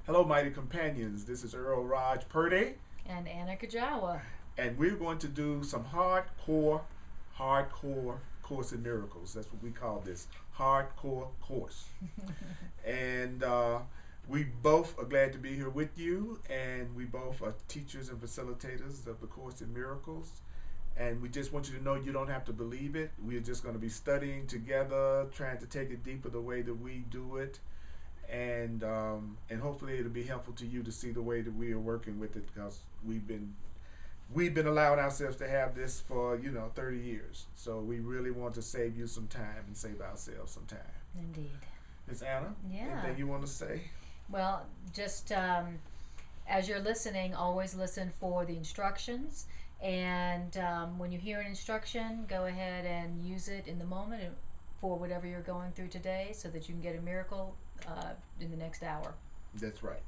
Hello, mighty companions. This is Earl Purdy, And Anna Kujawa. and we're going to do some hardcore Course in Miracles. That's what we call this hardcore course. And we both are glad to be here with you, and we both are teachers and facilitators of the Course in Miracles. And we just want you to know you don't have to believe it. We're just going to be studying together, trying to take it deeper the way that we do it, and hopefully it'll be helpful to you to see the way that we are working with it, because we've been allowing ourselves to have this for 30 years. So we really want to save you some time and save ourselves some time. Indeed. Miss Anna, Yeah. anything you want to say? Well, just as you're listening, always listen for the instructions. And when you hear an instruction, go ahead and use it in the moment for whatever you're going through today so that you can get a miracle in the next hour. That's right.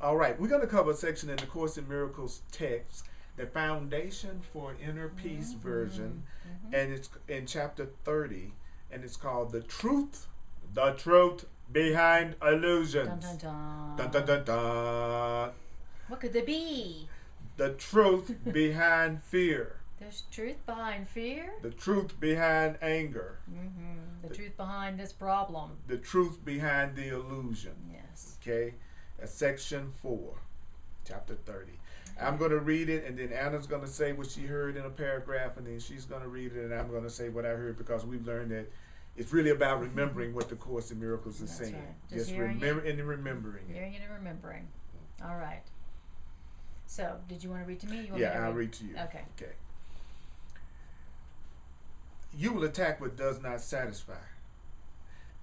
All right, we're going to cover a section in the Course in Miracles text, the Foundation for Inner Peace version, and it's in chapter 30, and it's called The Truth Behind Illusions. Dun, dun, dun. Dun, dun, dun, dun. What could there be? The truth behind fear. There's truth behind fear. The truth behind anger. The truth behind this problem. The truth behind the illusion. Yes. Okay? That's section 4, chapter 30. I'm going to read it, and then Anna's going to say what she heard in a paragraph, and then she's going to read it, and I'm going to say what I heard, because we've learned that it's really about remembering what the Course in Miracles is That's saying. right. Just remember and remembering it. Hearing it and remembering. All right. So, did you want to read to me? You want Yeah, me to I'll read to you. Okay. Okay. You will attack what does not satisfy,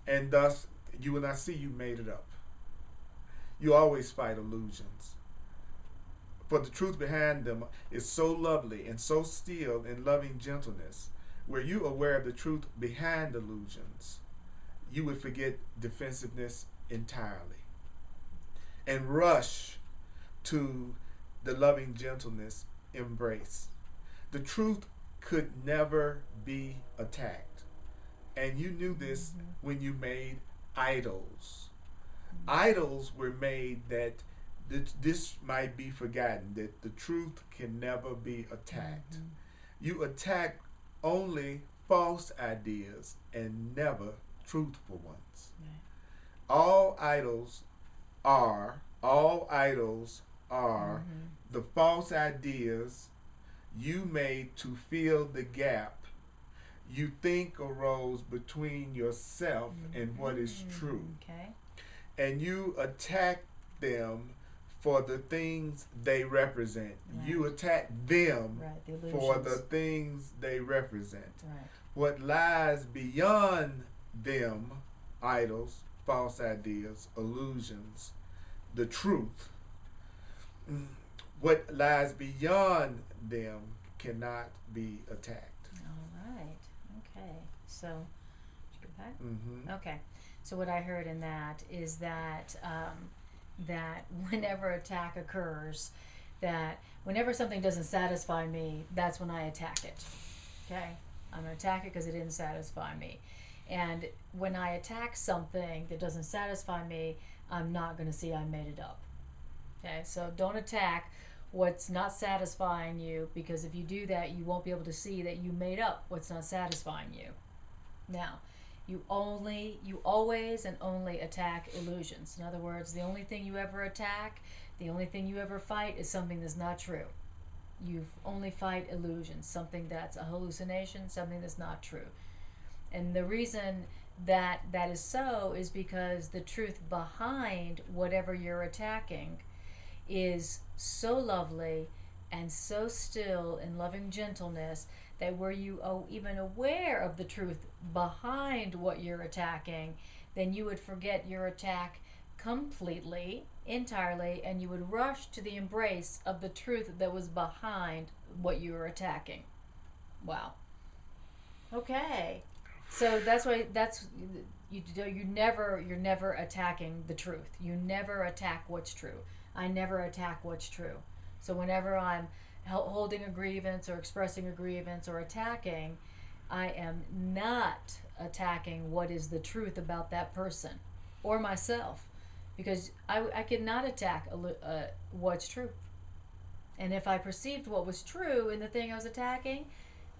and thus you will not see you made it up. You always fight illusions, for the truth behind them is so lovely and so still in loving gentleness. Were you aware of the truth behind illusions, you would forget defensiveness entirely and rush to the loving gentleness embrace. The truth could never be attacked, and you knew this when you made idols. Idols were made that this might be forgotten, that the truth can never be attacked. You attack only false ideas and never truthful ones. Right. All idols are the false ideas you made to fill the gap you think arose between yourself and what is true. Okay. And you attack them for the things they represent. Right. You attack them Right. The for the illusions. things they represent. Right. What lies beyond them, idols, false ideas, illusions, the truth, what lies beyond them cannot be attacked. All right. Okay. So, did you go back? Mm-hmm. Okay. So what I heard in that is that that whenever attack occurs, that whenever something doesn't satisfy me, that's when I attack it. Okay? I'm going to attack it because it didn't satisfy me. And when I attack something that doesn't satisfy me, I'm not going to see I made it up. Okay? So don't attack what's not satisfying you, because if you do that, you won't be able to see that you made up what's not satisfying you. Now, you always and only attack illusions. In other words, the only thing you ever attack, the only thing you ever fight is something that's not true. You only fight illusions, something that's a hallucination, something that's not true. And the reason that that is so is because the truth behind whatever you're attacking is so lovely and so still in loving gentleness that were you even aware of the truth behind what you're attacking, then you would forget your attack completely, entirely, and you would rush to the embrace of the truth that was behind what you were attacking. Wow. Okay. So you're never attacking the truth. You never attack what's true. I never attack what's true. So whenever I'm holding a grievance or expressing a grievance or attacking, I am not attacking what is the truth about that person or myself. because I cannot attack what's true. And if I perceived what was true in the thing I was attacking,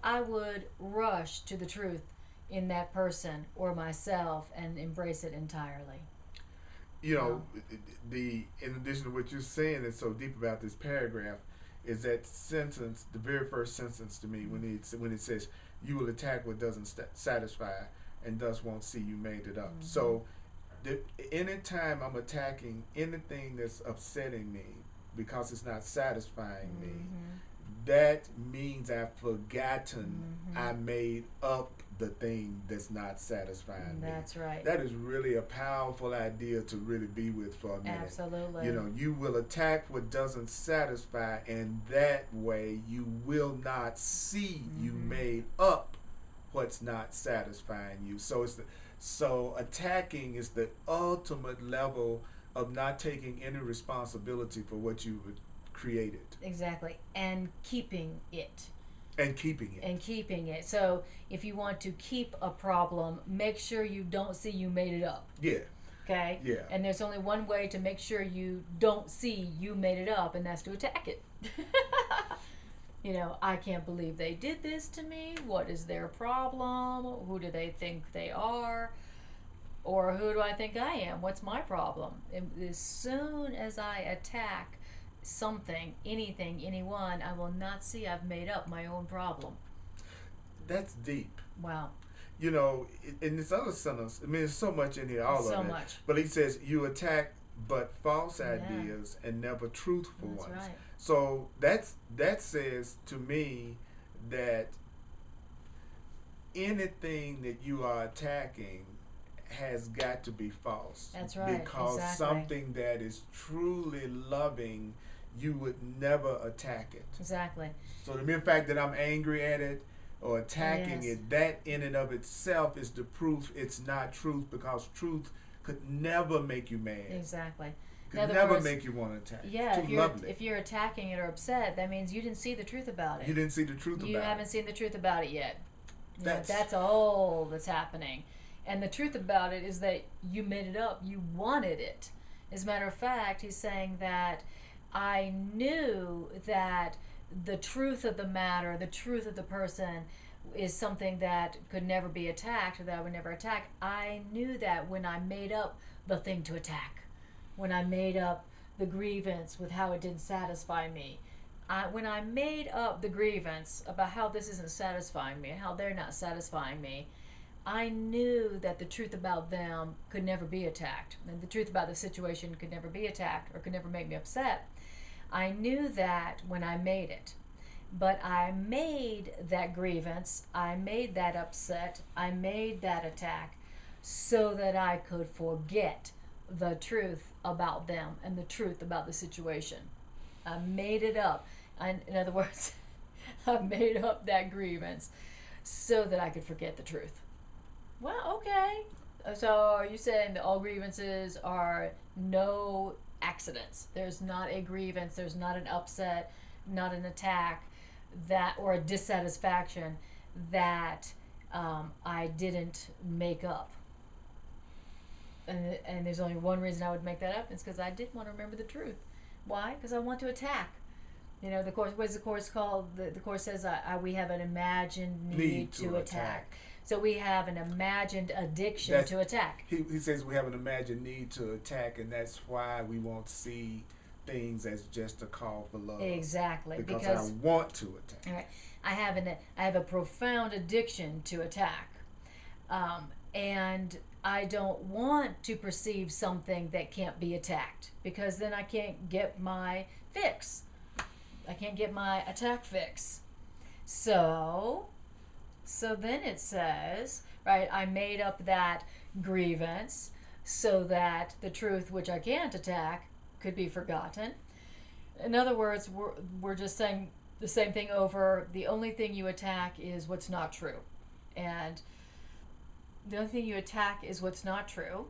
I would rush to the truth in that person or myself and embrace it entirely. You know, in addition to what you're saying that's so deep about this paragraph, is that sentence, the very first sentence to me, when it says, "You will attack what doesn't satisfy, and thus won't see you made it up." So, anytime I'm attacking anything that's upsetting me because it's not satisfying me, that means I've forgotten I made up the thing that's not satisfying me. That's right. That is really a powerful idea to really be with for a minute. Absolutely. You know, you will attack what doesn't satisfy, and that way you will not see you made up what's not satisfying you. So attacking is the ultimate level of not taking any responsibility for what you created. Exactly. And keeping it. And keeping it. And keeping it. So if you want to keep a problem, make sure you don't see you made it up. Yeah. Okay? Yeah. And there's only one way to make sure you don't see you made it up, and that's to attack it. You know, I can't believe they did this to me. What is their problem? Who do they think they are? Or who do I think I am? What's my problem? And as soon as I attack something, anything, anyone, I will not see I've made up my own problem. That's deep. Wow. You know, in this other sentence, I mean, there's so much in here, all so of it. much. But he says, you attack but false ideas and never truthful That's ones. right. So that says to me that anything that you are attacking has got to be false. That's right. Because exactly. something that is truly loving, you would never attack it. Exactly. So the mere fact that I'm angry at it or attacking Yes. it, that in and of itself is the proof it's not truth, because truth could never make you mad. Exactly. Could never make you want to attack. Yeah, Too lovely. if you're attacking it or upset, that means you didn't see the truth about it. You didn't see the truth about it. You haven't seen the truth about it yet. That's all that's happening. And the truth about it is that you made it up. You wanted it. As a matter of fact, he's saying that I knew that the truth of the matter, the truth of the person, is something that could never be attacked, or that I would never attack. I knew that when I made up the thing to attack, when I made up the grievance with how it didn't satisfy me, when I made up the grievance about how this isn't satisfying me and how they're not satisfying me, I knew that the truth about them could never be attacked, and the truth about the situation could never be attacked or could never make me upset. I knew that when I made it. But I made that grievance, I made that upset, I made that attack so that I could forget the truth about them and the truth about the situation. I made it up. In other words, I made up that grievance so that I could forget the truth. Well, okay. So are you saying that all grievances are no accidents? There's not a grievance, there's not an upset, not an attack, that or a dissatisfaction that I didn't make up. And there's only one reason I would make that up. It's because I did want to remember the truth. Why? Because I want to attack. You know, the course. What is the course called? The course says we have an imagined need to attack. So we have an imagined addiction to attack. He says we have an imagined need to attack, and that's why we won't see things as just a call for love. Exactly. Because I want to attack. All right. I have a profound addiction to attack, and I don't want to perceive something that can't be attacked, because then I can't get my fix. I can't get my attack fix. So then it says, right, I made up that grievance so that the truth, which I can't attack, could be forgotten. In other words, we're just saying the same thing over. The only thing you attack is what's not true. And the only thing you attack is what's not true.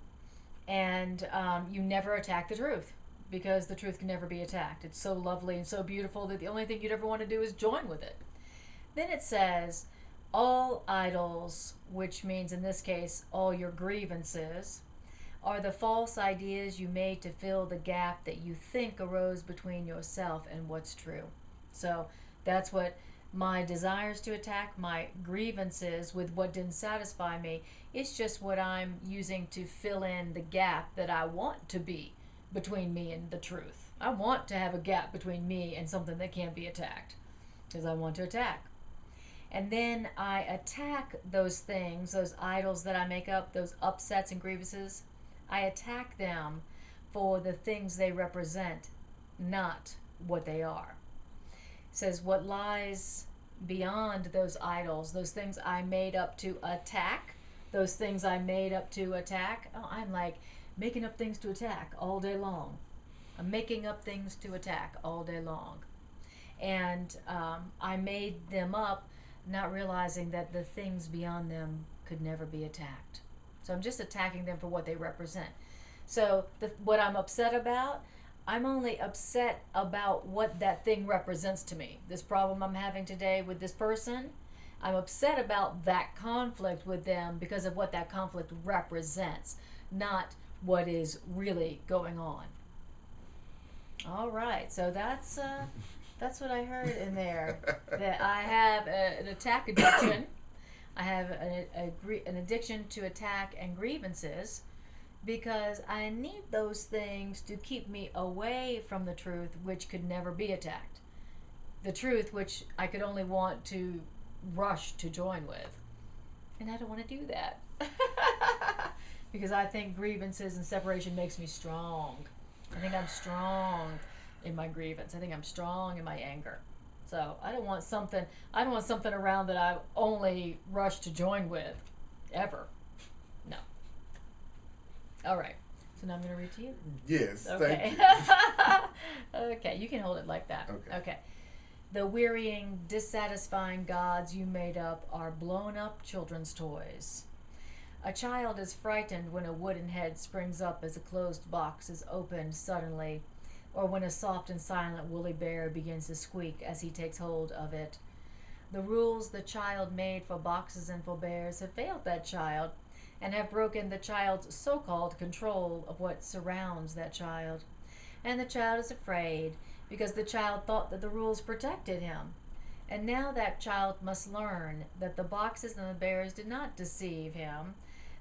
And you never attack the truth, because the truth can never be attacked. It's so lovely and so beautiful that the only thing you'd ever want to do is join with it. Then it says, all idols, which means in this case all your grievances, are the false ideas you made to fill the gap that you think arose between yourself and what's true. So that's what my desires to attack, my grievances with what didn't satisfy me. It's just what I'm using to fill in the gap that I want to be between me and the truth. I want to have a gap between me and something that can't be attacked because I want to attack. And then I attack those things, those idols that I make up, those upsets and grievances. I attack them for the things they represent, not what they are. It says what lies beyond those idols, those things I made up to attack, those things I made up to attack. Oh, I'm like making up things to attack all day long. I'm making up things to attack all day long. And I made them up not realizing that the things beyond them could never be attacked. So I'm just attacking them for what they represent. So what I'm upset about, I'm only upset about what that thing represents to me. This problem I'm having today with this person, I'm upset about that conflict with them because of what that conflict represents, not what is really going on. All right, so that's what I heard in there. That I have an attack addiction. I have an addiction to attack and grievances because I need those things to keep me away from the truth, which could never be attacked. The truth, which I could only want to rush to join with. And I don't want to do that. Because I think grievances and separation makes me strong. I think I'm strong in my grievance. I think I'm strong in my anger. So I don't want something around that I only rush to join with, ever. No. All right. So now I'm going to read to you. Yes. Okay. Thank you. Okay. You can hold it like that. Okay. The wearying, dissatisfying gods you made up are blown-up children's toys. A child is frightened when a wooden head springs up as a closed box is opened suddenly, or when a soft and silent woolly bear begins to squeak as he takes hold of it. The rules the child made for boxes and for bears have failed that child and have broken the child's so-called control of what surrounds that child. And the child is afraid because the child thought that the rules protected him. And now that child must learn that the boxes and the bears did not deceive him.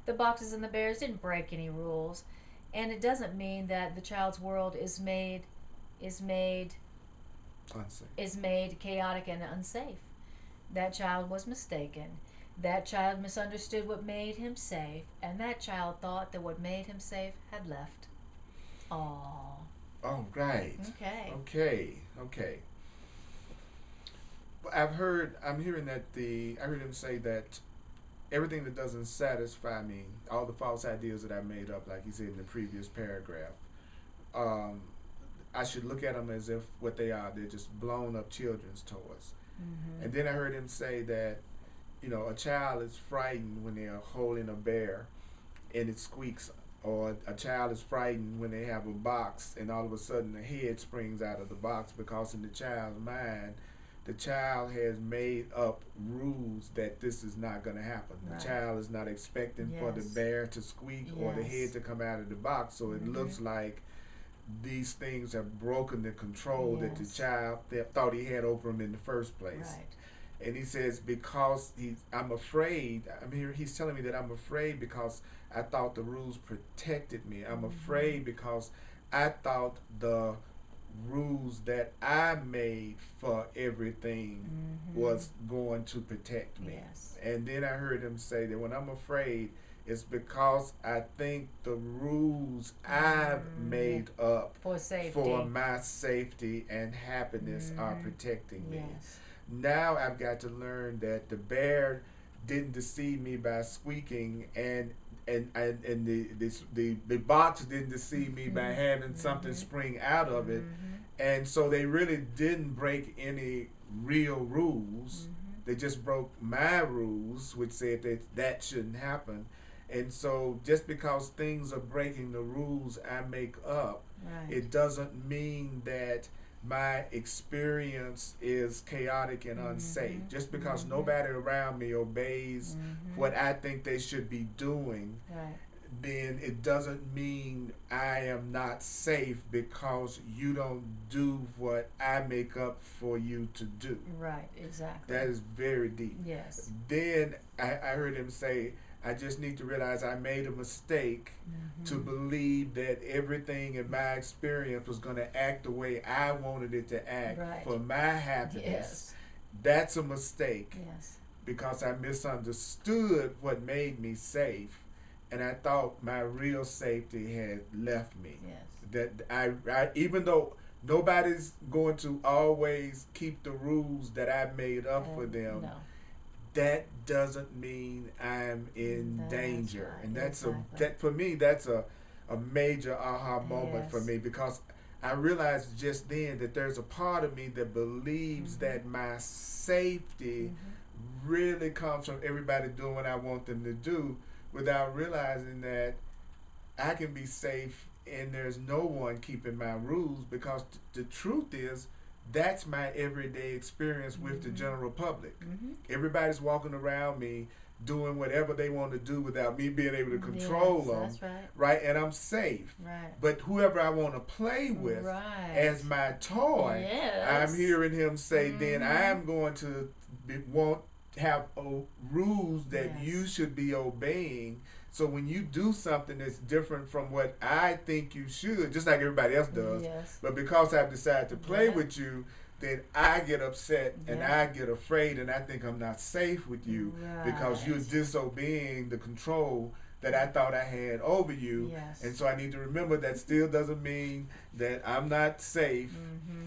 The boxes and the bears didn't break any rules. And it doesn't mean that the child's world is made chaotic and unsafe. That child was mistaken. That child misunderstood what made him safe, and that child thought that what made him safe had left. Aww. All right. Okay. Okay. I'm hearing that I heard him say that everything that doesn't satisfy me, all the false ideas that I made up, like he said in the previous paragraph, I should look at them as if what they are, they're just blown up children's toys. Mm-hmm. And then I heard him say that, a child is frightened when they're holding a bear and it squeaks, or a child is frightened when they have a box and all of a sudden the head springs out of the box, because in the child's mind, the child has made up rules that this is not going to happen. Right. The child is not expecting for the bear to squeak or the head to come out of the box. So it looks like these things have broken the control that the child thought he had over him in the first place. Right. And he says, because I'm afraid, he's telling me that I'm afraid because I thought the rules protected me. I'm afraid because I thought the rules that I made for everything was going to protect me. Yes. And then I heard him say that when I'm afraid, it's because I think the rules I've made up for my safety and happiness are protecting me. Yes. Now I've got to learn that the bear didn't deceive me by squeaking, and the box didn't deceive me by having something spring out of it. And so they really didn't break any real rules. They just broke my rules, which said that shouldn't happen. And so just because things are breaking the rules I make up, it doesn't mean that my experience is chaotic and unsafe. Just because nobody around me obeys what I think they should be doing, then it doesn't mean I am not safe because you don't do what I make up for you to do. Right, exactly. That is very deep. Yes. Then I heard him say, I just need to realize I made a mistake to believe that everything in my experience was going to act the way I wanted it to act for my happiness. Yes. That's a mistake. Yes. Because I misunderstood what made me safe, and I thought my real safety had left me. Yes. That I even though nobody's going to always keep the rules that I made up for them, no. that doesn't mean I'm in danger. Right. And that's exactly. that for me, that's a major aha moment for Yes. me, because I realized just then that there's a part of me that believes that my safety really comes from everybody doing what I want them to do, without realizing that I can be safe and there's no one keeping my rules, because the truth is that's my everyday experience with the general public. Everybody's walking around me doing whatever they want to do without me being able to control them. That's right. Right, and I'm safe. Right. But whoever I want to play with as my toy, I'm hearing him say, then I'm going to have rules that you should be obeying. So when you do something that's different from what I think you should, just like everybody else does, but because I've decided to play with you, then I get upset and I get afraid, and I think I'm not safe with you because you're disobeying the control that I thought I had over you. And so I need to remember that still doesn't mean that I'm not safe.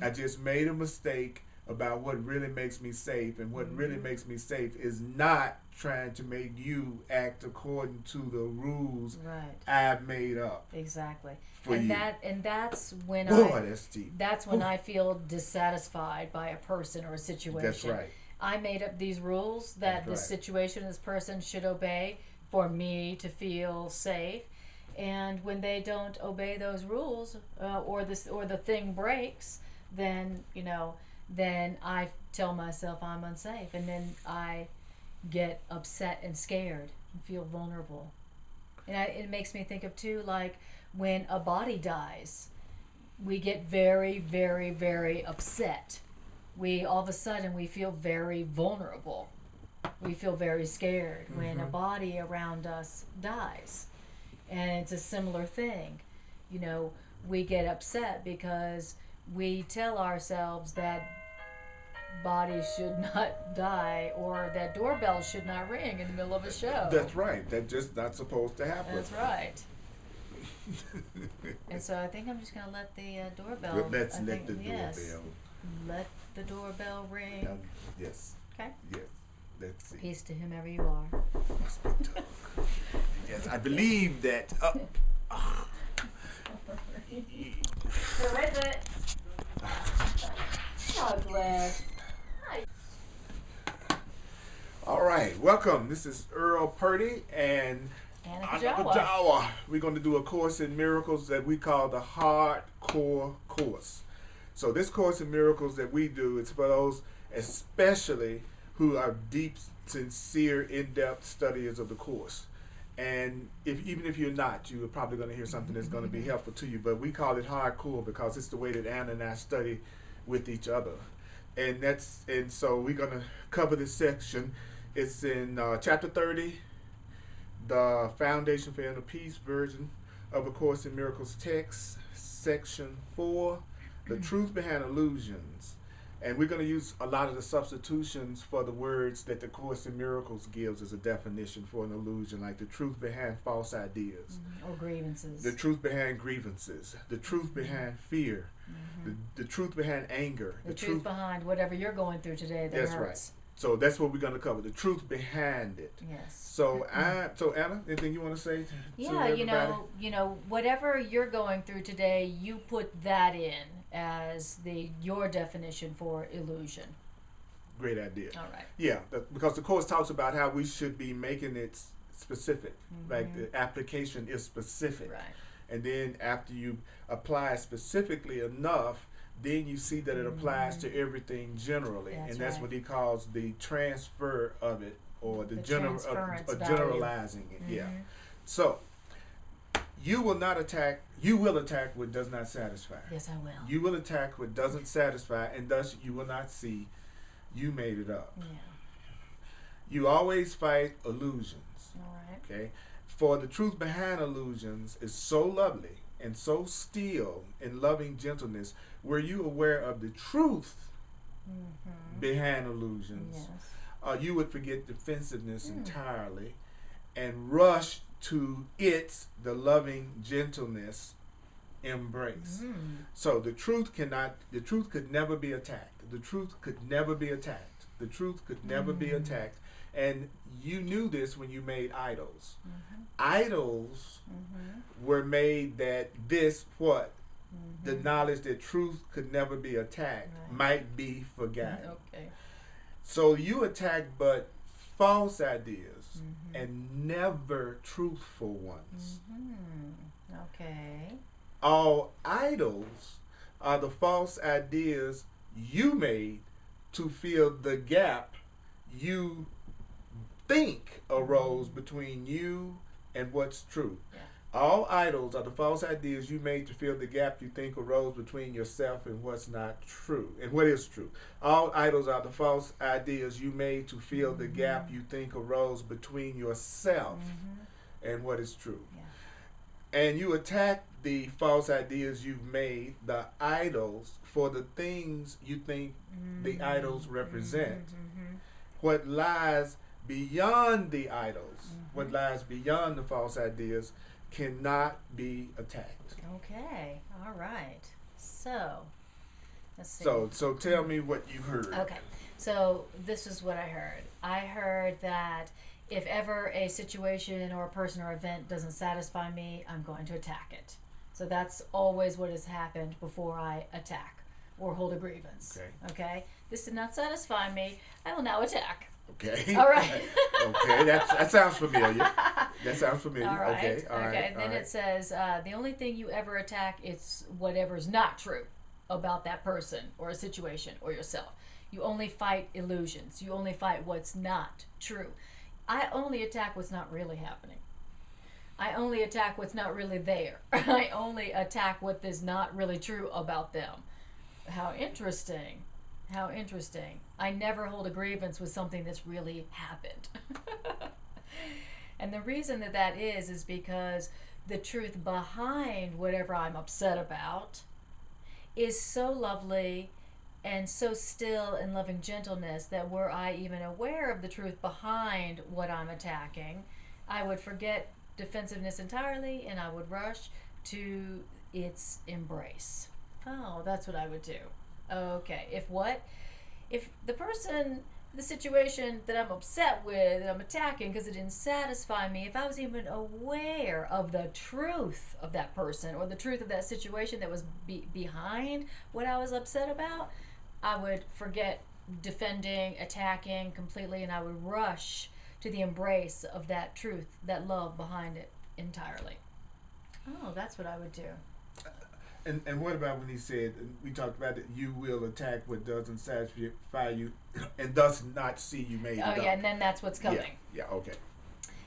I just made a mistake about what really makes me safe, and what really makes me safe is not trying to make you act according to the rules I've made up. Exactly. And you. That's when that's deep. That's when I feel dissatisfied by a person or a situation. That's right. I made up these rules that this situation, this person should obey for me to feel safe. And when they don't obey those rules, or the thing breaks, then then I tell myself I'm unsafe, and then I get upset and scared and feel vulnerable. And it makes me think of too, like when a body dies, we get very, very, very upset. We all of a sudden we feel very vulnerable. We feel very scared when a body around us dies. And it's a similar thing. We get upset because we tell ourselves that bodies should not die, or that doorbell should not ring in the middle of a show. That's right. That's just not supposed to happen. That's right. And so I think I'm just going to let the doorbell. Let's let the doorbell. Let the doorbell ring. Yes. Okay. Yes. Let's see. Peace to whomever you are. Yes, I believe that. Who is it? Douglas. All right, welcome. This is Earl Purdy and Anna Kujawa. We're going to do a course in miracles that we call the hardcore course. So this course in miracles that we do, it's for those especially who are deep, sincere, in-depth studiers of the course. And even if you're not, you're probably going to hear something that's going to be helpful to you. But we call it hardcore because it's the way that Anna and I study with each other. And so we're going to cover this section. It's in chapter 30, the Foundation for Inner Peace version of A Course in Miracles text, section 4, the truth behind illusions. And we're going to use a lot of the substitutions for the words that the Course in Miracles gives as a definition for an illusion, like the truth behind false ideas. Or grievances. The truth behind grievances. The truth behind fear. The truth behind anger. The truth behind whatever you're going through today that that's hurts. Right. So that's what we're going to cover, the truth behind it. Yes. So Anna, anything you want to say to everybody? Whatever you're going through today, you put that in as your definition for illusion. Great idea. All right. Yeah, because the Course talks about how we should be making it specific. Like the application is specific. Right. And then after you apply specifically enough, then you see that it applies to everything generally. That's what he calls the transfer of it, or the generalizing it. Yeah. So You will not attack. You will attack what does not satisfy. Yes, I will. You will attack what doesn't satisfy, and thus you will not see you made it up. Yeah. You always fight illusions. All right. Okay? For the truth behind illusions is so lovely and so still in loving gentleness, were you aware of the truth behind illusions, Yes. you would forget defensiveness entirely and rush to the loving gentleness embrace. So the truth could never be attacked. The truth could never be attacked. The truth could never be attacked. And you knew this when you made idols. Idols were made that the knowledge that truth could never be attacked might be forgotten. Okay. So you attack but false ideas and never truthful ones. Okay. All idols are the false ideas you made to fill the gap you think arose between you and what's true. Yeah. All idols are the false ideas you made to fill the gap you think arose between yourself and what's not true, and what is true. All idols are the false ideas you made to fill the gap you think arose between yourself and what is true. Yeah. And you attack the false ideas you've made, the idols, for the things you think the idols represent. What lies beyond the idols, what lies beyond the false ideas, cannot be attacked. Okay. All right. So, let's see. So tell me what you heard. Okay. So this is what I heard. I heard that if ever a situation or a person or event doesn't satisfy me, I'm going to attack it. So that's always what has happened before I attack or hold a grievance. Okay. This did not satisfy me. I will now attack. Okay. All right. Okay. That sounds familiar. That sounds familiar. All right. Okay. All right. And then it says the only thing you ever attack is whatever's not true about that person or a situation or yourself. You only fight illusions. You only fight what's not true. I only attack what's not really happening. I only attack what's not really there. I only attack what is not really true about them. How interesting. How interesting. I never hold a grievance with something that's really happened. And the reason that is because the truth behind whatever I'm upset about is so lovely and so still in loving gentleness that were I even aware of the truth behind what I'm attacking, I would forget defensiveness entirely and I would rush to its embrace. Oh, that's what I would do. Okay. If the person, the situation that I'm upset with, that I'm attacking because it didn't satisfy me, if I was even aware of the truth of that person or the truth of that situation that was behind what I was upset about, I would forget defending, attacking completely, and I would rush to the embrace of that truth, that love behind it entirely. Oh, that's what I would do. And what about when he said, and we talked about that you will attack what doesn't satisfy you and thus not see you made it up. Oh, yeah, and then that's what's coming. Yeah, okay.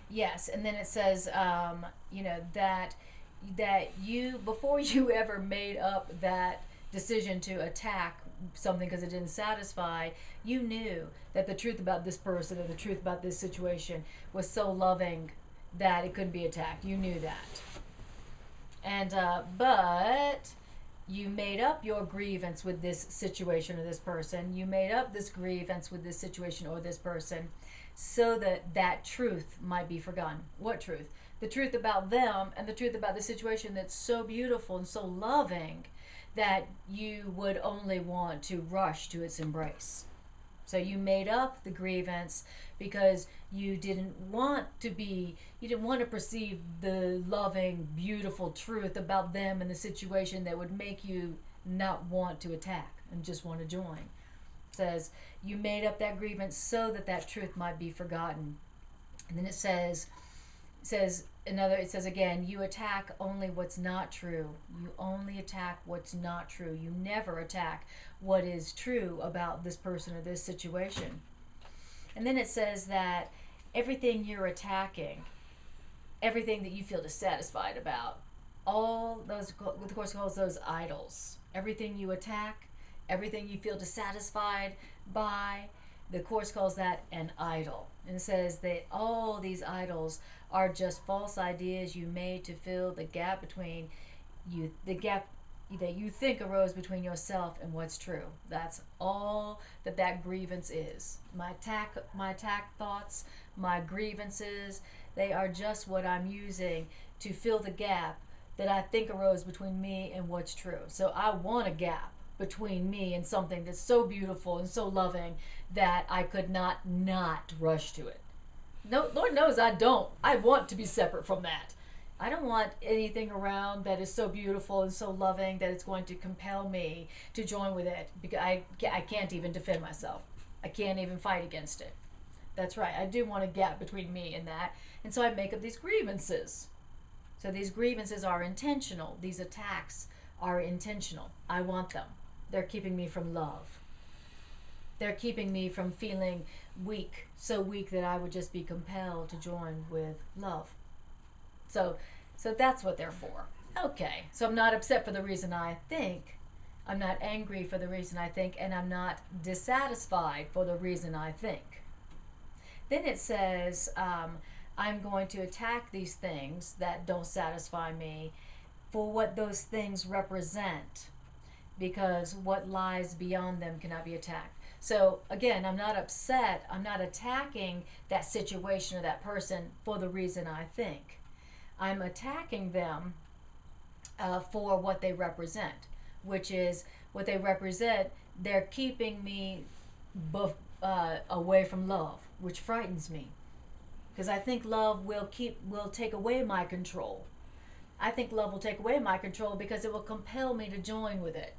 Yes, and then it says, that you, before you ever made up that decision to attack something because it didn't satisfy, you knew that the truth about this person or the truth about this situation was so loving that it couldn't be attacked. You knew that. And but you made up your grievance with this situation or this person. You made up this grievance with this situation or this person so that that truth might be forgotten. What truth? The truth about them and the truth about the situation that's so beautiful and so loving that you would only want to rush to its embrace. So you made up the grievance because you didn't want to perceive the loving, beautiful truth about them and the situation that would make you not want to attack and just want to join. It says you made up that grievance so that that truth might be forgotten. And then it says again, you attack only what's not true. You only attack what's not true. You never attack what is true about this person or this situation. And then it says that everything you're attacking everything that you feel dissatisfied about. All those, the Course calls those idols. Everything you attack, everything you feel dissatisfied by, the Course calls that an idol. And says that all these idols are just false ideas you made to fill the gap between you, the gap that you think arose between yourself and what's true. That's all that grievance is. My attack thoughts, my grievances, they are just what I'm using to fill the gap that I think arose between me and what's true. So I want a gap between me and something that's so beautiful and so loving that I could not rush to it. No, Lord knows I don't. I want to be separate from that. I don't want anything around that is so beautiful and so loving that it's going to compel me to join with it, because I can't even defend myself. I can't even fight against it. That's right. I do want a gap between me and that. And so I make up these grievances. So these grievances are intentional. These attacks are intentional. I want them. They're keeping me from love. They're keeping me from feeling weak, so weak that I would just be compelled to join with love. So that's what they're for. Okay, so I'm not upset for the reason I think. I'm not angry for the reason I think, and I'm not dissatisfied for the reason I think. Then it says, I'm going to attack these things that don't satisfy me for what those things represent, because what lies beyond them cannot be attacked. So again, I'm not upset. I'm not attacking that situation or that person for the reason I think. I'm attacking them for what they represent, which is what they represent. They're keeping me away from love, which frightens me, because I think love will take away my control. I think love will take away my control because it will compel me to join with it.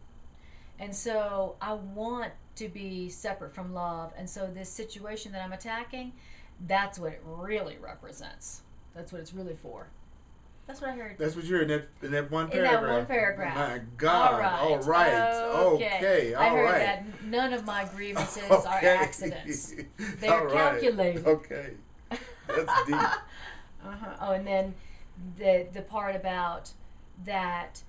And so I want to be separate from love. And so this situation that I'm attacking, that's what it really represents. That's what it's really for. That's what I heard. That's what you're in that one paragraph. In that one paragraph. My God. All right. Okay. I heard that none of my grievances are accidents. They're calculated. Okay. That's deep. Oh, and then the part about that.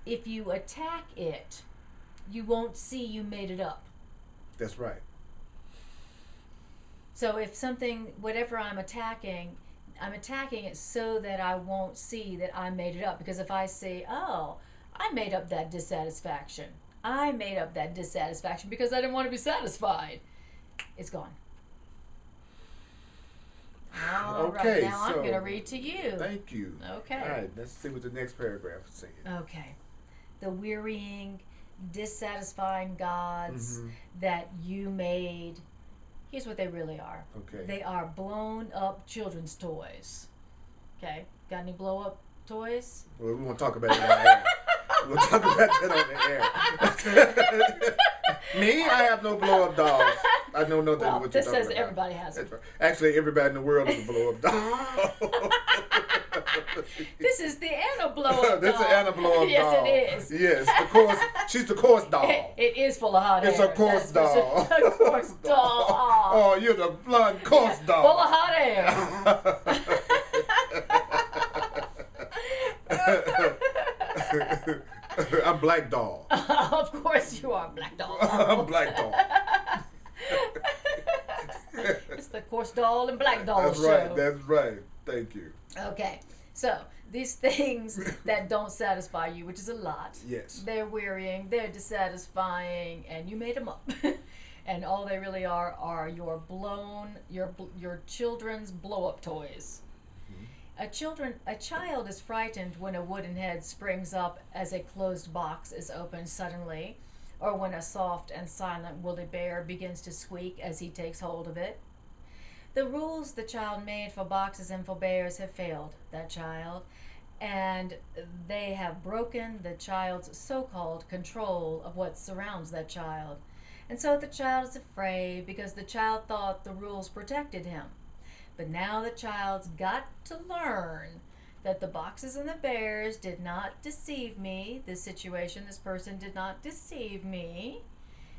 If you attack it, you won't see you made it up. That's right. So if something, whatever I'm attacking it so that I won't see that I made it up. Because if I say, oh, I made up that dissatisfaction. I made up that dissatisfaction because I didn't want to be satisfied. It's gone. All right, now I'm going to read to you. Thank you. Okay. All right, let's see what the next paragraph is saying. Okay. The wearying, dissatisfying gods that you made, here's what they really are. Okay. They are blown up children's toys. Okay? Got any blow up toys? Well, we won't talk about it on the air. We'll talk about that on the air. Me? I have no blow up dolls. I know nothing what you're talking about. This says everybody has it. Right. Actually, everybody in the world is a blow up doll. This is the Anna blow up doll. This is Anna blow up yes, doll. Yes, it is. Yes, the course. She's the course doll. It is full of hot air. It's a course doll. A course doll. Oh, you're the blood course doll. Full of hot air. I'm Black Doll. Of course you are Black Doll. I'm Black Doll. It's the coarse doll and Black Doll That's show. right. That's right. Thank you. Okay. So these things that don't satisfy you, which is a lot. Yes. They're wearying, they're dissatisfying, and you made them up. And all they really are your children's blow-up toys. A child is frightened when a wooden head springs up as a closed box is opened suddenly, or when a soft and silent woolly bear begins to squeak as he takes hold of it. The rules the child made for boxes and for bears have failed that child, and they have broken the child's so-called control of what surrounds that child. And so the child is afraid because the child thought the rules protected him. But now the child's got to learn that the boxes and the bears did not deceive me. This person did not deceive me.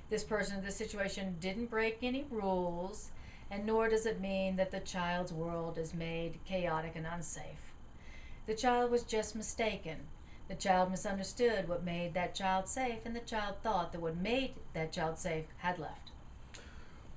This situation didn't break any rules. and nor does it mean that the child's world is made chaotic and unsafe. The child was just mistaken. The child misunderstood what made that child safe, and the child thought that what made that child safe had left.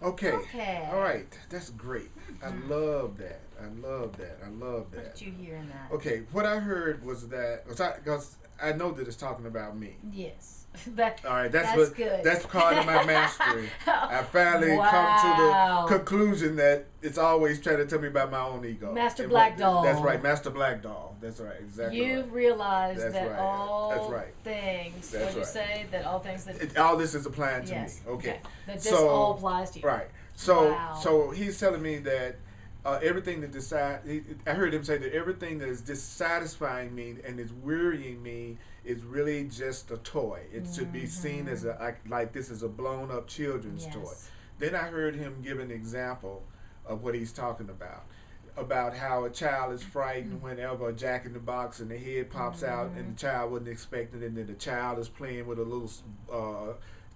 Okay. Okay. All right. That's great. I love that. I love that. I love that. What did you hear in that? Okay. What I heard was that, because I know that it's talking about me. Yes. That, All right, that's good. That's part of my mastery. I finally Wow. come to the conclusion that it's always trying to tell me about my own ego. Master Black Doll. That's right, Master Black Doll. That's right, exactly. You've right. realized That's that right. all That's right. things. That's What you right. say that all things that. All this is applying to Yes. me. Okay. That this all applies to you. Right. So Wow. so he's telling me that everything that I heard him say that everything that is dissatisfying me and is wearying me is really just a toy. It should be seen as like this is a blown up children's Yes. toy. Then I heard him give an example of what he's talking about how a child is frightened whenever a Jack in the Box and the head pops out and the child wasn't expecting it, and then the child is playing with a little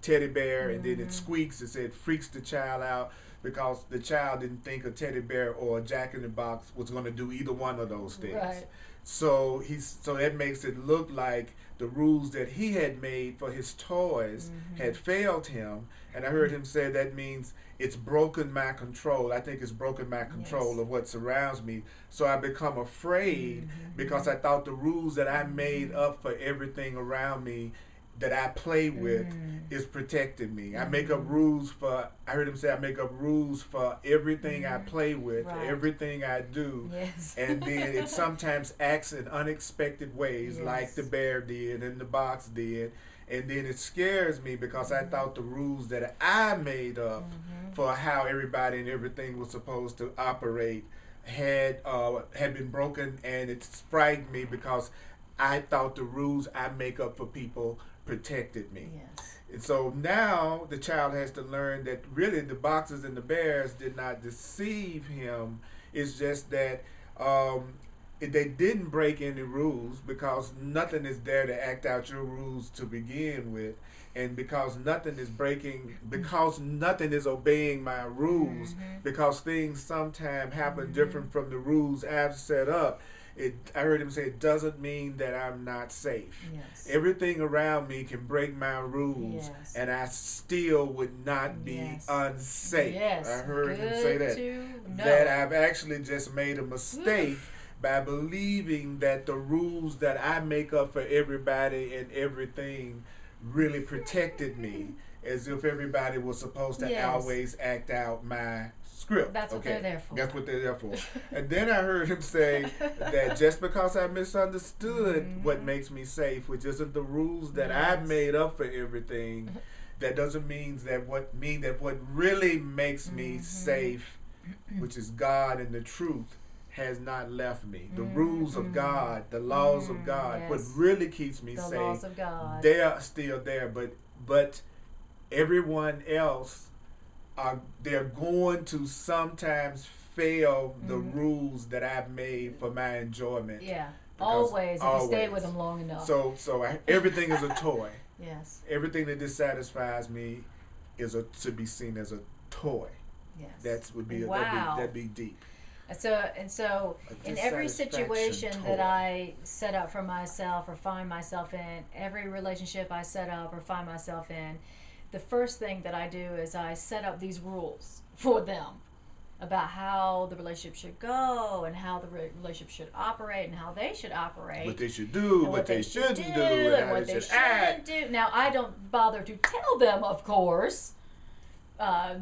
teddy bear and then it squeaks. It freaks the child out because the child didn't think a teddy bear or a Jack in the Box was going to do either one of those things. Right. So that makes it look like the rules that he had made for his toys had failed him, and I heard him say that means it's broken my control. I think it's broken my control of what surrounds me. So I become afraid because I thought the rules that I made up for everything around me that I play with is protecting me. I make up rules for, I heard him say, I make up rules for everything I play with, Right. everything I do. Yes. And then it sometimes acts in unexpected ways, Yes. like the bear did and the box did. And then it scares me because I thought the rules that I made up for how everybody and everything was supposed to operate had been broken, and it frightened me because I thought the rules I make up for people protected me. Yes. And so now the child has to learn that really the boxes and the bears did not deceive him. It's just that they didn't break any rules because nothing is there to act out your rules to begin with. And because nothing is obeying my rules, because things sometimes happen different from the rules I've set up, I heard him say it doesn't mean that I'm not safe. Yes. Everything around me can break my rules, Yes. and I still would not be Yes. unsafe. Yes. I heard him Good say that. to know. That I've actually just made a mistake by believing that the rules that I make up for everybody and everything really protected me, as if everybody was supposed to Yes. always act out my script. That's what they're there for. That's what they're there for. And then I heard him say that just because I misunderstood what makes me safe, which isn't the rules that I've Yes. made up for everything, that doesn't mean that what really makes me safe, which is God and the truth, has not left me. The rules of God, the laws of God, Yes. what really keeps me The safe, laws of God. they are still there. But everyone else, they're going to sometimes fail the rules that I've made for my enjoyment. Yeah. Because Always, if you stay with them long enough. So everything is a toy. Yes. Everything that dissatisfies me should be seen as a toy. Yes. Wow. That'd be deep. So in every dissatisfaction situation toy. that I set up for myself or find myself in, every relationship I set up or find myself in, the first thing that I do is I set up these rules for them about how the relationship should go and how the relationship should operate and how they should operate. What they should do, what they shouldn't do, and how what they they should shouldn't act. do. Now, I don't bother to tell them, of course,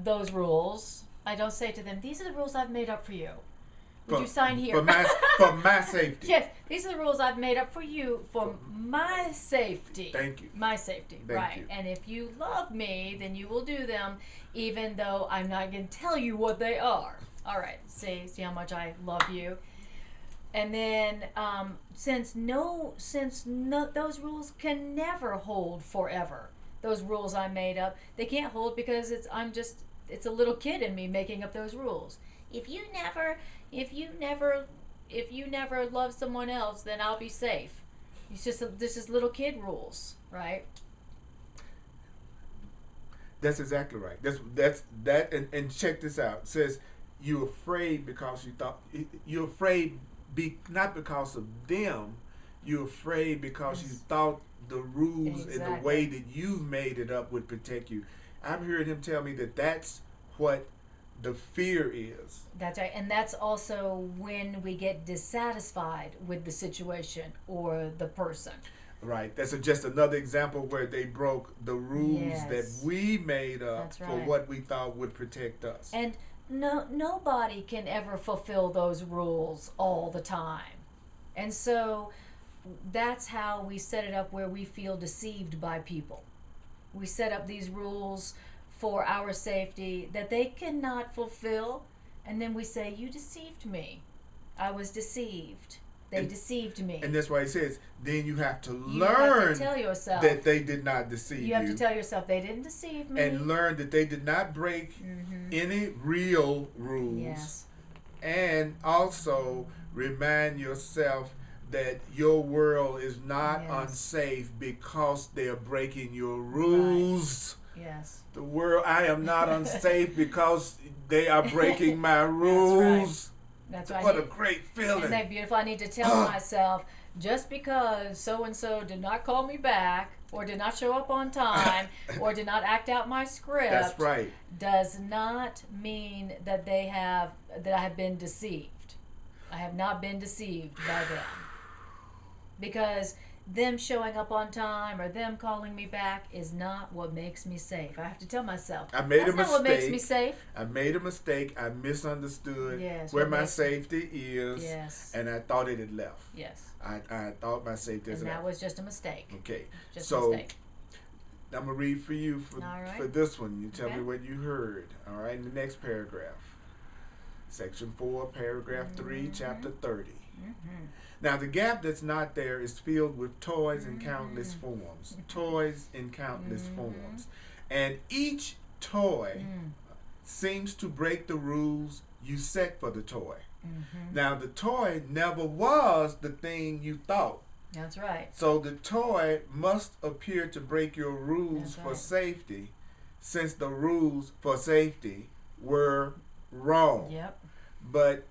those rules. I don't say to them, these are the rules I've made up for you. Would you sign here? For my safety. Yes, these are the rules I've made up for you for my safety. Thank you. My safety, Thank right. you. And if you love me, then you will do them, even though I'm not going to tell you what they are. All right, see how much I love you. And then, since those rules can never hold forever, those rules I made up, they can't hold because it's a little kid in me making up those rules. If you never love someone else, then I'll be safe. It's just this is little kid rules, right? That's exactly right. And check this out. It says you're afraid because you're afraid not because of them. You're afraid because you thought the rules and the way that you made it up would protect you. I'm hearing him tell me that that's what the fear is. That's right. And that's also when we get dissatisfied with the situation or the person. Right. That's just another example where they broke the rules that we made up for what we thought would protect us. And nobody can ever fulfill those rules all the time. And so that's how we set it up, where we feel deceived by people. We set up these rules for our safety that they cannot fulfill, and then we say, you deceived me. I was deceived. They deceived me. And that's why he says, then you have to learn tell yourself that they did not deceive you. You have to tell yourself, they didn't deceive me. And learn that they did not break any real rules. Yes. And also remind yourself that your world is not unsafe because they're breaking your rules. Right. Yes. The world, I am not unsafe because they are breaking my rules. That's right. What a great feeling. Isn't that beautiful? I need to tell myself, just because so-and-so did not call me back, or did not show up on time, or did not act out my script, that's right, does not mean that I have been deceived. I have not been deceived by them. Because them showing up on time or them calling me back is not what makes me safe. I have to tell myself, I made a mistake. That's not what makes me safe. I made a mistake. I misunderstood where my safety is. Yes. And I thought it had left. Yes. I thought my safety had left. And that was just a mistake. Okay. Just a mistake. I'm going to read for you for this one. You tell me what you heard. All right, in the next paragraph. Section 4, paragraph 3, chapter 30. Now, the gap that's not there is filled with toys in countless forms. Toys in countless forms. And each toy seems to break the rules you set for the toy. Now, the toy never was the thing you thought. That's right. So the toy must appear to break your rules for safety, since the rules for safety were wrong. Yep. But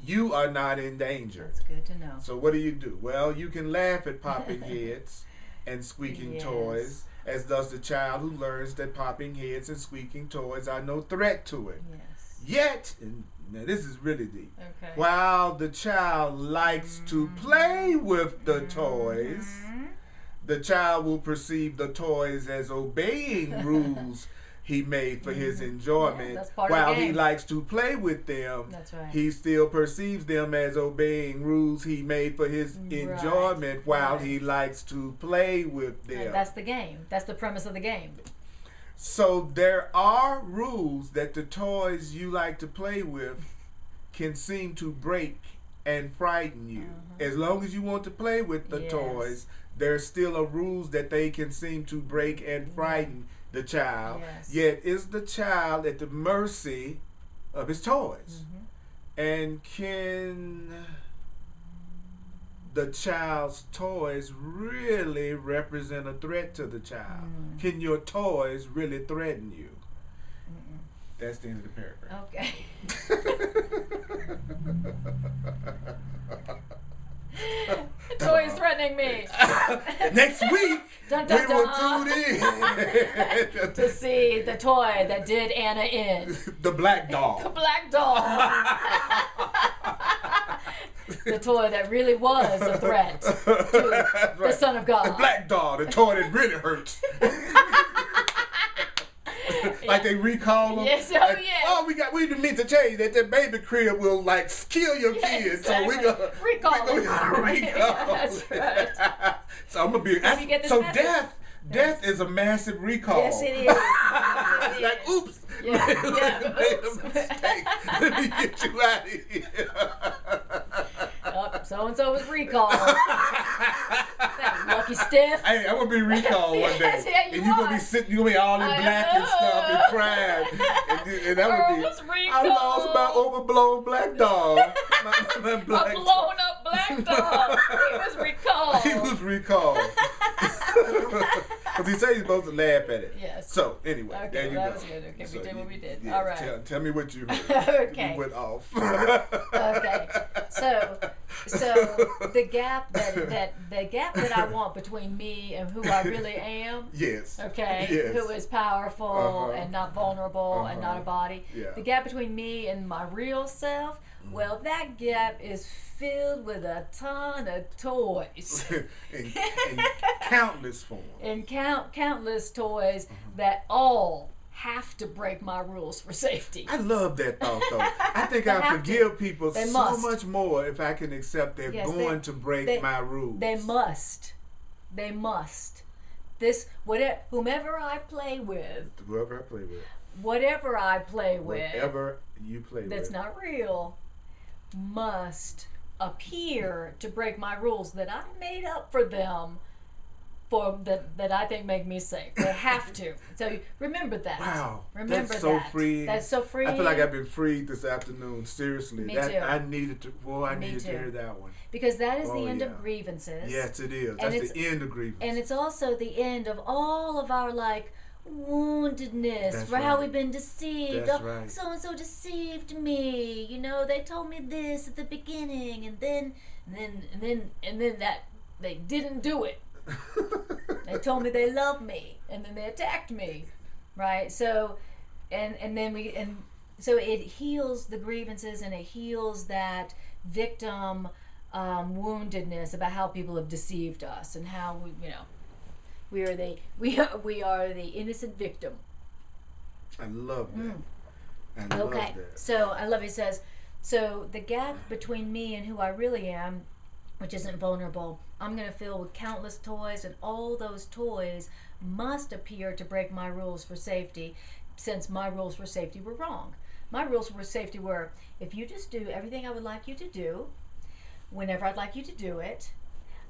you are not in danger. That's good to know. So what do? Well, you can laugh at popping heads and squeaking toys, as does the child who learns that popping heads and squeaking toys are no threat to it. Yes. Yet, and now this is really deep, okay, while the child likes to play with the toys, the child will perceive the toys as obeying rules he made for his enjoyment. While he likes to play with them, that's right, he still perceives them as obeying rules he made for his enjoyment while he likes to play with them. And that's the game. That's the premise of the game. So there are rules that the toys you like to play with can seem to break and frighten you. As long as you want to play with the toys, there's still a rules that they can seem to break and frighten the child. Yet is the child at the mercy of his toys? And can the child's toys really represent a threat to the child? Can your toys really threaten you? That's the end of the paragraph. Okay. The toy is threatening me. Next week, dun, dun, we will tune in to see the toy that did Anna in. The black doll. The black doll. The toy that really was a threat to the Son of God. The black doll, the toy that really hurts. Like they recall them. Yes, we didn't mean to tell you that the baby crib will like kill your kids, exactly. So we gonna recall them. That's right. So I'm gonna be. So death is a massive recall. Yes, it is. Yes, it is. Like oops. Made a mistake. Let me get you out of here. So and so was recalled. That lucky stiff. Hey, I'm gonna be recalled one day, and you're gonna be sitting, you're gonna be all in black and stuff and crying, and that would be. I lost my overblown black dog. My black a blown up black dog. He was recalled. He was recalled. Because he said he's supposed to laugh at it. Yes. So, anyway, Okay, there you well, go. that was good. Okay, So we did what we did. yeah, All right. Tell me what you heard. Okay. We went off. Okay. So the gap that I want between me and who I really am. Yes. Okay. Yes. Who is powerful and not vulnerable and not a body. Yeah. The gap between me and my real self. Well, that gap is filled with a ton of toys. in countless forms. And countless toys that all have to break my rules for safety. I love that thought, though. I think I forgive people so much more if I can accept they're going to break my rules. They must. They must. Whomever I play with. Whoever I play with. Whatever I play with. Whatever you play with. That's not real. Must appear to break my rules that I made up for them. That I think make me safe. They have to. So remember that. Wow. Remember that's so that. freeing. That's so freeing. I feel like I've been freed this afternoon. Seriously. Me too. I needed to. Boy, I needed to too. hear that one. Because that is the end of grievances. Yes, it is. That's the end of grievances. And it's also the end of all of our woundedness. That's for how right. we've been deceived. That's right. So and so deceived me. You know, they told me this at the beginning, and then that they didn't do it. They told me they loved me, and then they attacked me, right? So, so it heals the grievances, and it heals that victim woundedness about how people have deceived us, and how we are the innocent victim. I love that. I love Okay, that. so I love it. Says, so the gap between me and who I really am, which isn't vulnerable, I'm going to fill with countless toys, and all those toys must appear to break my rules for safety, since my rules for safety were wrong. My rules for safety were, if you just do everything I would like you to do, whenever I'd like you to do it,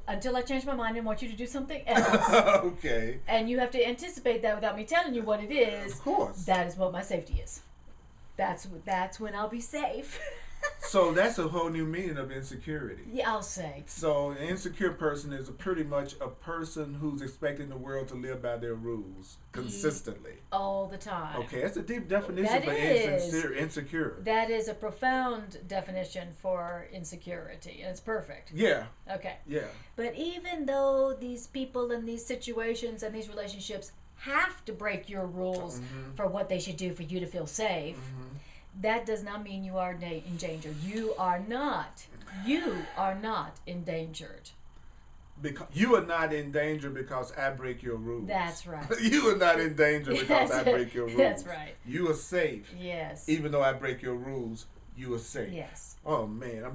until I change my mind and want you to do something else. Okay. And you have to anticipate that without me telling you what it is. Of course. That is what my safety is. That's when I'll be safe. So that's a whole new meaning of insecurity. Yeah, I'll say. So an insecure person is pretty much a person who's expecting the world to live by their rules consistently. All the time. Okay, that's a deep definition That for is. insecure. That is a profound definition for insecurity, and it's perfect. Yeah. Okay. Yeah. But even though these people and these situations and these relationships have to break your rules for what they should do for you to feel safe, that does not mean you are in danger. You are not. You are not endangered. Because you are not in danger because I break your rules. That's right. You are not in danger because I break your rules. That's right. You are safe. Yes. Even though I break your rules, you are safe. Yes. Oh man, I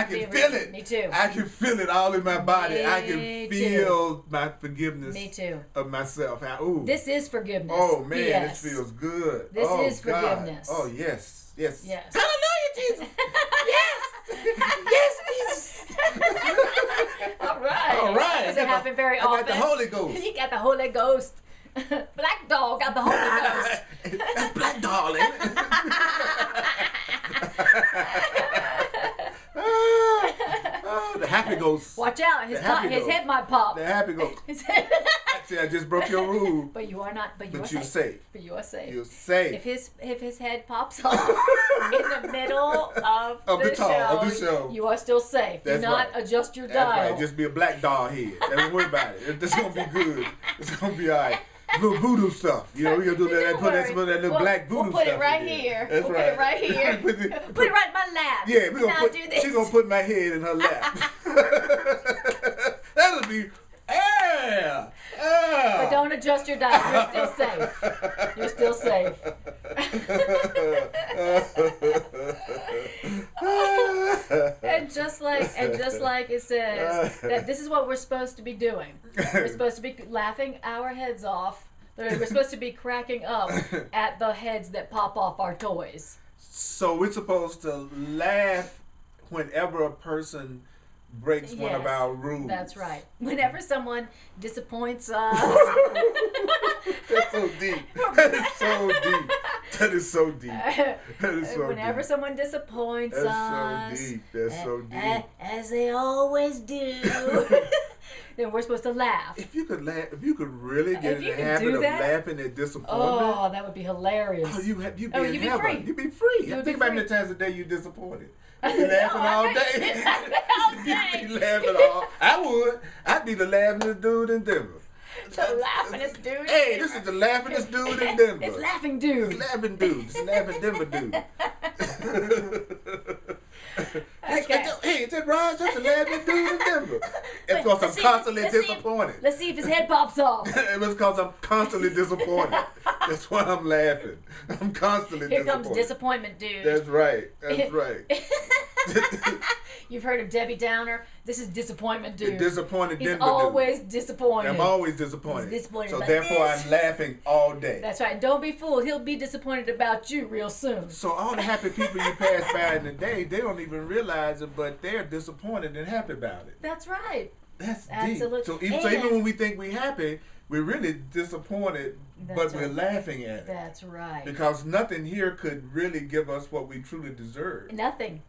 can feel it. Me too. I can feel it all in my body. Me I can feel my forgiveness. Me too. Of myself. This is forgiveness. Oh man, yes. This feels good. This is forgiveness. Oh yes, yes. Yes. Hallelujah, Jesus. Yes, yes, Jesus. All right. All right. Does it happen very often? I got the Holy Ghost. You got the Holy Ghost. Black dog got the Holy Ghost. That's black darling. The happy ghost. Watch out, his head might pop. The happy ghost. See, I just broke your rule. But you are not. But you are you're safe. But you are safe. You're safe. If his head pops off in the middle of the show, you are still safe. That's Do not right. adjust your That's dial. right. Just be a black doll head. Don't worry about it. It's gonna be good. It's gonna be alright. Little voodoo stuff. You know, we're gonna do that. Put that little black voodoo stuff. We'll put it right here. That's we'll right. put it right here. Put it right in my lap. Yeah, we're gonna do this. She's gonna put my head in her lap. That'll be But don't adjust your dial. You're still safe. You're still safe. and just like it says that this is what we're supposed to be doing. We're supposed to be laughing our heads off. We're supposed to be cracking up at the heads that pop off our toys. So we're supposed to laugh whenever a person breaks one of our rules. That's right. Whenever someone disappoints us. That's so deep. That is so deep. That is so deep. That is so Whenever deep. someone disappoints us. That's so deep. That's so deep. As they always do. then we're supposed to laugh. If you could laugh, if you could really get If in you the could habit do of that, laughing at disappointment, oh, that would be hilarious. oh, you'd be Oh, in you'd be heaven. free. You'd be free. You would Think be about how many free. times a day you disappointed. You'd be laughing No, all I day. would be laughing all day. You'd be laughing all. I would. I'd be the laughingest dude in Denver. The laughingest dude. Hey, this is the laughingest dude in Denver. It's laughing dude. It's laughing dude. It's laughing Denver dude. Okay. Hey, is that Raj? That's the laughing dude in Denver. It's because Let's I'm see- constantly let's see if- disappointed. Let's see if his head pops off. It was because I'm constantly disappointed. That's why I'm laughing. I'm constantly Here disappointed. comes disappointment dude. That's right. That's right. You've heard of Debbie Downer. This is disappointment The dude. disappointed He's Denver always dude. disappointed. I'm always disappointed. He's disappointed So about therefore this. I'm laughing all day. That's right. Don't be fooled. He'll be disappointed about you real soon. So all the happy people you pass by in the day, they don't even realize it, but they're disappointed and happy about it. That's right. That's Absolutely. deep. So even when we think we're happy, we're really disappointed, but That's we're right. laughing at it. That's right. Because nothing here could really give us what we truly deserve. Nothing.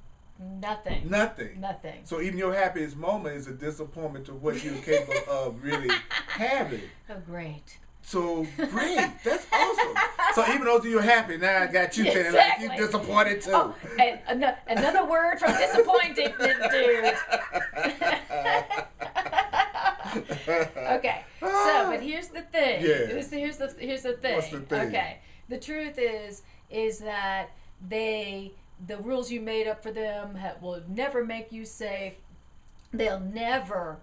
Nothing. Nothing. Nothing. So even your happiest moment is a disappointment to what you're capable of really having. Oh, great. So great, that's awesome. So even though you're happy, now I got you feeling Exactly. like you're disappointed too. Oh, and another word from disappointed dude. Okay. So, but here's the thing. Yeah. Here's the thing. What's the thing? Okay. The truth is that the rules you made up for them will never make you safe. They'll never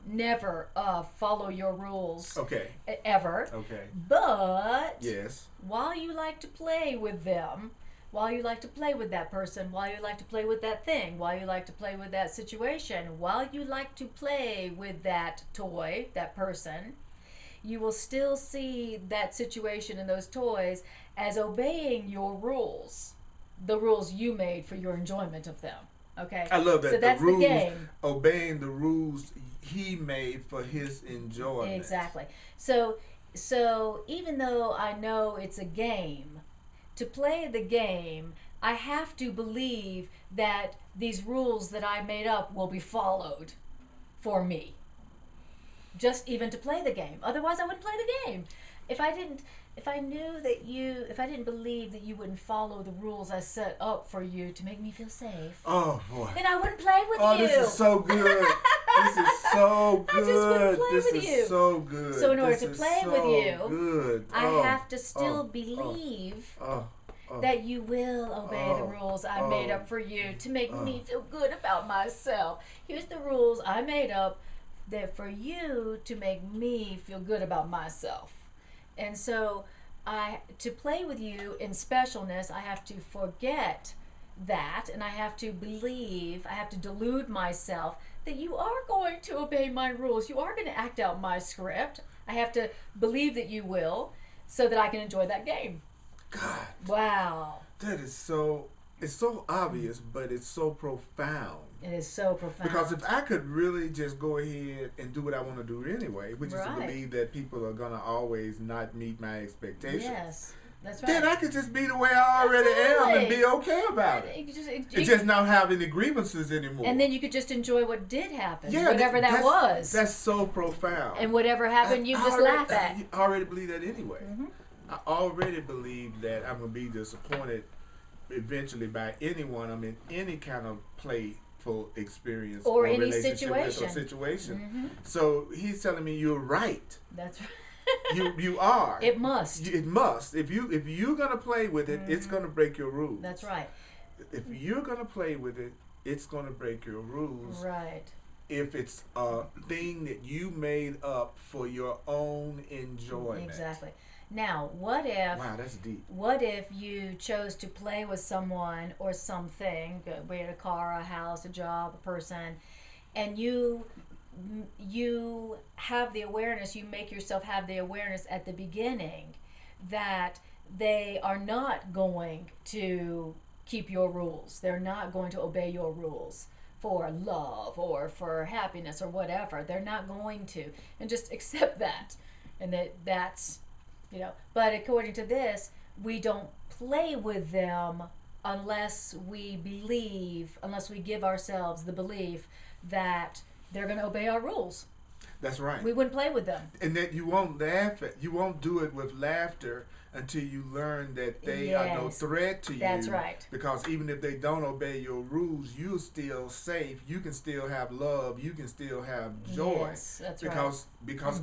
follow your rules. Okay. Ever. Okay. But Yes. while you like to play with them, while you like to play with that person, while you like to play with that thing, while you like to play with that situation, while you like to play with that toy, that person, you will still see that situation and those toys as obeying your rules, the rules you made for your enjoyment of them. Okay? I love that. So that's the rules, the game. obeying the rules he made for his enjoyment. Exactly. So even though I know it's a game, to play the game, I have to believe that these rules that I made up will be followed for me. Just even to play the game. Otherwise, I wouldn't play the game. If I didn't believe that you wouldn't follow the rules I set up for you to make me feel safe, Oh boy. then I wouldn't play with Oh, you. this is so good. This is so I just good. wouldn't play This with is you. so good. So in order This to is play with so you, good. I Oh, have to still oh, believe oh, oh. that you will obey the rules I made up for you to make me feel good about myself. Here's the rules I made up that for you to make me feel good about myself. And so to play with you in specialness, I have to forget that, and I have to believe, I have to delude myself that you are going to obey my rules. You are going to act out my script. I have to believe that you will so that I can enjoy that game. God. Wow. That is so, it's so obvious, but it's so profound. It is so profound. Because if I could really just go ahead and do what I want to do anyway, which is to Right. believe that people are going to always not meet my expectations, Yes, that's right. then I could just be the way I already am and be okay about it. It's just not have any grievances anymore. and then you could just enjoy what did happen, Yeah, whatever that was. That's so profound. And whatever happened, you I just already- laugh at. I already believe that anyway. Mm-hmm. I already believe that I'm going to be disappointed eventually by anyone I'm in any kind of playful experience Or any relationship with or situation. situation. Mm-hmm. So he's telling me you're right. That's right. You are. It must. It must. If you're gonna play with it, it's gonna break your rules. That's right. If you're gonna play with it, it's gonna break your rules. Right. If it's a thing that you made up for your own enjoyment. Exactly. Now, what if? Wow, that's deep. What if you chose to play with someone or something, be it a car, a house, a job, a person, and you have the awareness, you make yourself have the awareness at the beginning that they are not going to keep your rules. They're not going to obey your rules for love or for happiness or whatever. They're not going to. And just accept that. And that's, but according to this, we don't play with them unless we give ourselves the belief that they're going to obey our rules. That's right. We wouldn't play with them. And that you won't you won't do it with laughter until you learn that they are no threat to you. That's right. Because even if they don't obey your rules, you're still safe. You can still have love. You can still have joy. Yes, that's because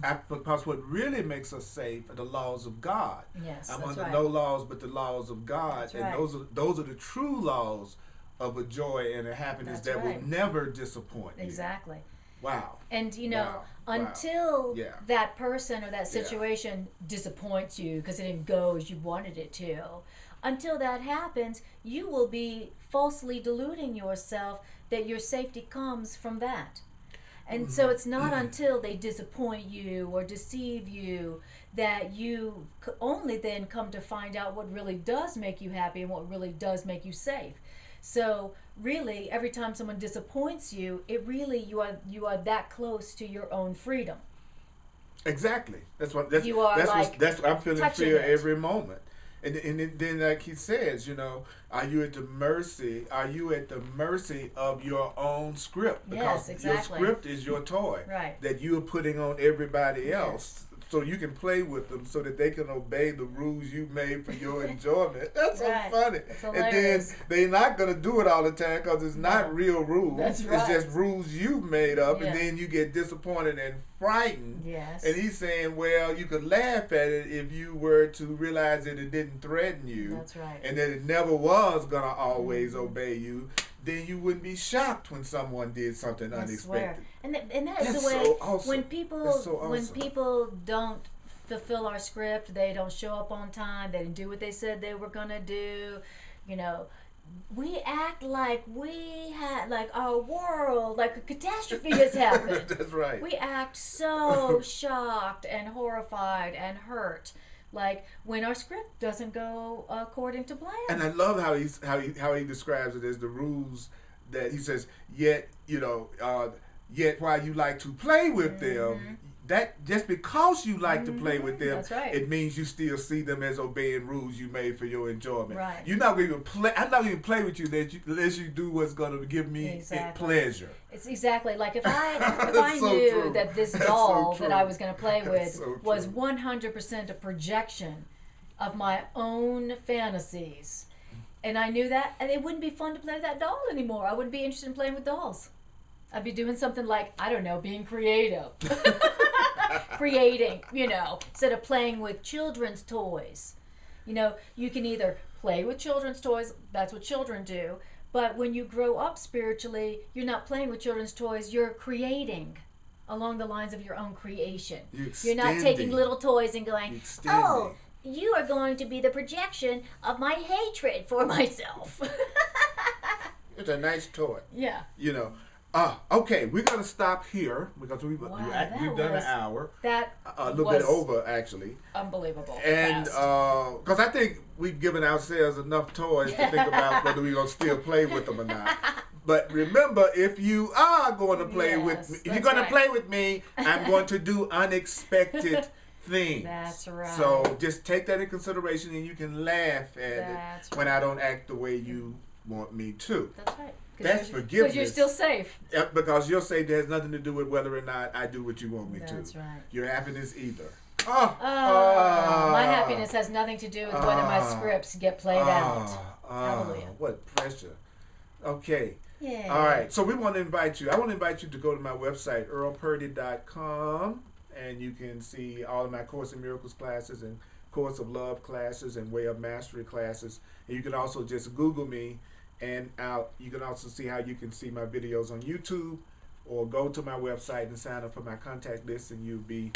right. Because what really makes us safe are the laws of God. Yes, I'm that's under right. no laws but the laws of God, That's and right. those are the true laws of a joy and a happiness That's that right. will never disappoint you. Exactly. Wow. And Wow. until Yeah. that person or that situation disappoints you because it didn't go as you wanted it to, until that happens, you will be falsely deluding yourself that your safety comes from that. And so it's not until they disappoint you or deceive you that you only then come to find out what really does make you happy and what really does make you safe. So really, every time someone disappoints you, it really you are that close to your own freedom. Exactly. That's what I'm feeling fear every moment. And then like he says, are you at the mercy of your own script? Because Yes, exactly. your script is your toy Right. that you are putting on everybody else. Yes. So you can play with them so that they can obey the rules you made for your enjoyment. That's Right. so funny. It's And then hilarious. they're not going to do it all the time because it's not real rules. That's It's right. just rules you've made up, Yeah. and then you get disappointed and frightened. Yes. And he's saying, well, you could laugh at it if you were to realize that it didn't threaten you. That's right. And that it never was going to always obey you. Then you wouldn't be shocked when someone did something unexpected. And that is That's the way so awesome. when people That's so awesome. when people don't fulfill our script, they don't show up on time, they didn't do what they said they were gonna do, we act like we had like our world, like a catastrophe has happened. That's right. We act so shocked and horrified and hurt, like when our script doesn't go according to plan. And I love how he describes it as the rules that he says. Yet while you like to play with them, that just because you like to play with them, That's right. it means you still see them as obeying rules you made for your enjoyment. Right. You're not going to play. I'm not going to play with you unless you do what's going to give me pleasure. It's exactly like if I so knew true. that this That's doll so that true. I was going to play with so was true. 100% a projection of my own fantasies, and I knew that, and it wouldn't be fun to play with that doll anymore. I wouldn't be interested in playing with dolls. I'd be doing something like, I don't know, being creative. Creating, instead of playing with children's toys. You can either play with children's toys, that's what children do, but when you grow up spiritually, you're not playing with children's toys, you're creating along the lines of your own creation. You're not taking little toys and going, oh, you are going to be the projection of my hatred for myself. It's a nice toy. Yeah. Okay, we're going to stop here because we've done an hour. A little bit over, actually. Unbelievable. And because I think we've given ourselves enough toys to think about whether we're going to still play with them or not. But remember, if you are going to play with me, if you're going to play with me, I'm going to do unexpected things. That's right. So just take that in consideration, and you can laugh at it when I don't act the way you want me to. That's right. That's forgiveness. Because you're still safe. Because your safety has nothing to do with whether or not I do what you want me to. That's right. Your happiness either. My happiness has nothing to do with whether my scripts get played out. Hallelujah. What pressure. Okay. Yeah. All right. So I want to invite you to go to my website, earlpurdy.com, and you can see all of my Course in Miracles classes and Course of Love classes and Way of Mastery classes. And you can also just Google me. And you can also see how you can see my videos on YouTube, or go to my website and sign up for my contact list, and you'll be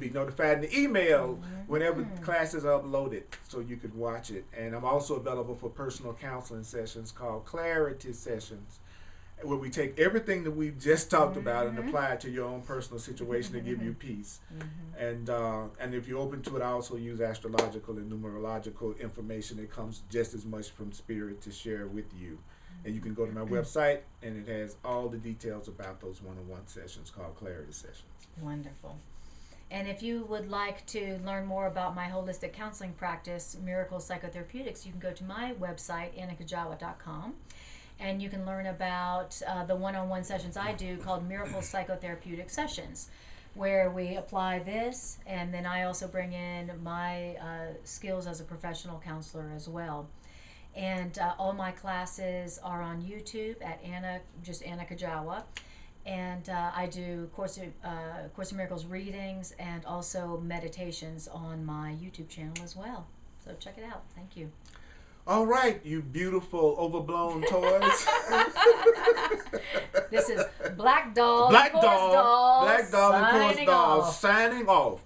notified in the email whenever classes are uploaded, so you can watch it. And I'm also available for personal counseling sessions called Clarity Sessions, where we take everything that we've just talked about and apply it to your own personal situation to give you peace. And if you're open to it, I also use astrological and numerological information that comes just as much from Spirit to share with you. And you can go to my website, and it has all the details about those one-on-one sessions called Clarity Sessions. Wonderful. And if you would like to learn more about my holistic counseling practice, Miracle Psychotherapeutics, you can go to my website, kujawa.com. And you can learn about the one-on-one sessions I do called Miracle Psychotherapeutic Sessions. where we apply this, and then I also bring in my skills as a professional counselor as well. And all my classes are on YouTube at Anna Kujawa. And I do Course of Miracles readings and also meditations on my YouTube channel as well. So check it out. Thank you. All right, you beautiful overblown toys. This is Black Doll, Black Course Doll, Doll, Black Doll and Course signing Doll off. signing off.